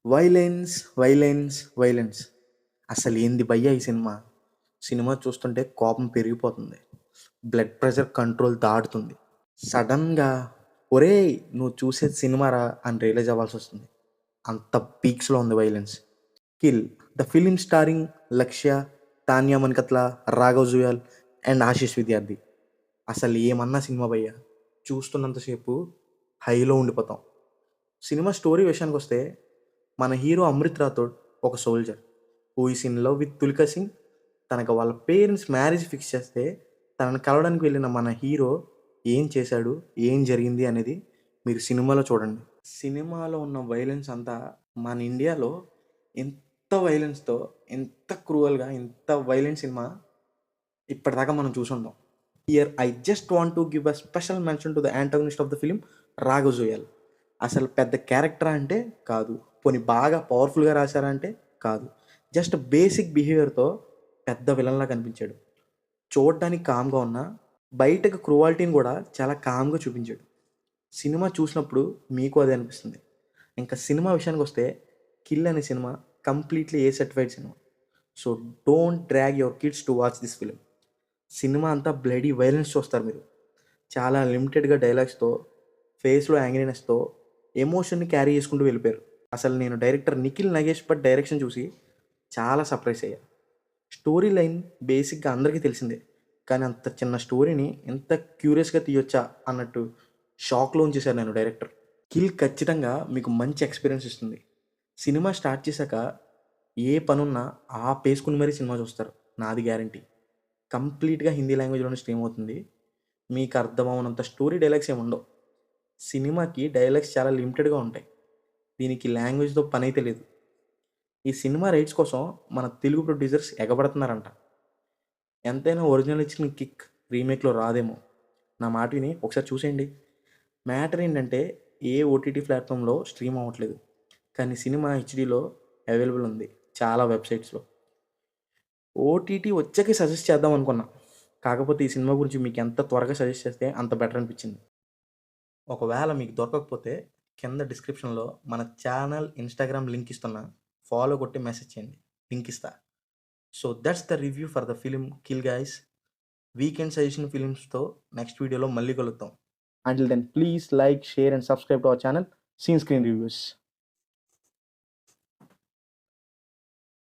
Violence, violence, violence. అసలేంది భయ్యా ఈ cinema? Cinema చూస్తుంటే కోపం పెరిగిపోతుంది. బ్లడ్ ప్రెషర్ కంట్రోల్ దాటుతుంది. సడన్‌గా ఒరేయ్! నువ్వు చూసేది సినిమారా అని రియలైజ్ అవ్వాల్సొస్తుంది. అంత పీక్స్‌లో ఉంది violence. 'Kill' the film starring లక్ష్య, తాన్యా మణికత్ల, రాఘవ్ జుయాల్ అండ్ ఆశీష్ విద్యార్థి. అసలు ఏమన్నా సినిమా భయ్యా! చూస్తున్నంత సేపు హైలో ఉండిపోతాం. సినిమా స్టోరీ విషయానికొస్తే మన హీరో అమృత్ రాథోడ్ ఒక soldier who is in love with Tulika Singh. తనకు వాళ్ళ పేరెంట్స్ మ్యారేజ్ ఫిక్స్ చేస్తే తనని కలవడానికి వెళ్ళిన మన హీరో ఏం చేశాడు, ఏం జరిగింది అనేది మీరు సినిమాలో చూడండి. సినిమాలో ఉన్న వైలెన్స్ అంతా మన ఇండియాలో ఎంత వైలెన్స్‌తో, ఎంత క్రూయల్‌గా, ఎంత వైలెంట్ సినిమా ఇప్పటిదాకా మనం చూసుండం. Here I just want to give a special mention to the antagonist of the film Raghav Juyal. అసలు పెద్ద క్యారెక్టరా అంటే కాదు. పోనీ బాగా పవర్‌ఫుల్‌గా రాశారా అంటే కాదు. జస్ట్ బేసిక్ బిహేవియర్‌తో పెద్ద విలన్‌లా కనిపించాడు. చూడడానికి కామ్‌గా ఉన్నా, బయటకి క్రూవాలిటీని గూడా చాలా కామ్‌గా చూపించాడు. సినిమా చూసినప్పుడు మీకు అదే అనిపిస్తుంది. ఇంకా సినిమా విషయానికొస్తే 'కిల్' అనే cinema completely A certified cinema. So, don't drag your kids to watch this film. Cinema అంతా బ్లడీ వైలెన్స్ చూస్తారు మీరు. చాలా లిమిటెడ్‌గా డైలాగ్స్‌తో, ఫేస్‌లో యాంగ్రీనెస్‌తో ఎమోషన్‌ని క్యారీ చేసుకుంటూ వెళ్ళిపోయారు. అసలు నేను డైరెక్టర్ నిఖిల్ నాగేష్ భట్ డైరెక్షన్ చూసి చాలా సర్ప్రైజ్ అయ్యా. స్టోరీ లైన్ బేసిక్‌గా అందరికీ తెలిసిందే. కానీ అంత చిన్న స్టోరీని ఎంత క్యూరియస్‌గా తీయొచ్చా అన్నట్టు షాక్‌లో ఉంచేశారు నన్ను డైరెక్టర్. 'కిల్' ఖచ్చితంగా మీకు మంచి ఎక్స్‌పీరియన్స్ ఇస్తుంది. సినిమా స్టార్ట్ చేశాక ఏ పనున్నా ఆపేసుకొని మరీ సినిమా చూస్తారు. నాది గ్యారంటీ. కంప్లీట్‌గా హిందీ లాంగ్వేజ్‌లోనే స్ట్రీమ్ అవుతుంది. మీకు అర్థమవ్వనంత స్టోరీ డైలాగ్స్ ఏమి ఉండవు. సినిమాకి డైలాగ్స్ చాలా లిమిటెడ్‌గా ఉంటాయి. దీనికి లాంగ్వేజ్‌తో పనైతే లేదు. ఈ సినిమా రైట్స్ కోసం మన తెలుగు ప్రొడ్యూసర్స్ ఎగబడుతున్నారంట. ఎంతైనా ఒరిజినల్ ఇచ్చిన కిక్ రీమేక్‌లో రాదేమో. నా మాట విని ఒకసారి చూసేయండి. మ్యాటర్ ఏంటంటే ఏ ఓటీటీ ప్లాట్‌ఫామ్‌లో స్ట్రీమ్ అవ్వట్లేదు. కానీ సినిమా హెచ్‌డీలో అవైలబుల్ ఉంది చాలా వెబ్‌సైట్స్‌లో. ఓటీటీ వచ్చాకే సజెస్ట్ చేద్దాం అనుకున్నా. కాకపోతే ఈ సినిమా గురించి మీకు ఎంత త్వరగా సజెస్ట్ చేస్తే అంత బెటర్ అనిపించింది. ఒకవేళ మీకు దొరకకపోతే కింద డిస్క్రిప్షన్‌లో మన ఛానల్, ఇన్‌స్టాగ్రామ్ లింక్ ఇస్తున్నా. ఫాలో కొట్టి మెసేజ్ చేయండి. లింక్ ఇస్తా. So that's the review for the film 'kill' guys. Weekend suggestion ఫిల్మ్స్‌తో నెక్స్ట్ వీడియోలో మళ్ళీ కలుద్దాం. Until then please like, share and subscribe to our channel scene screen reviews.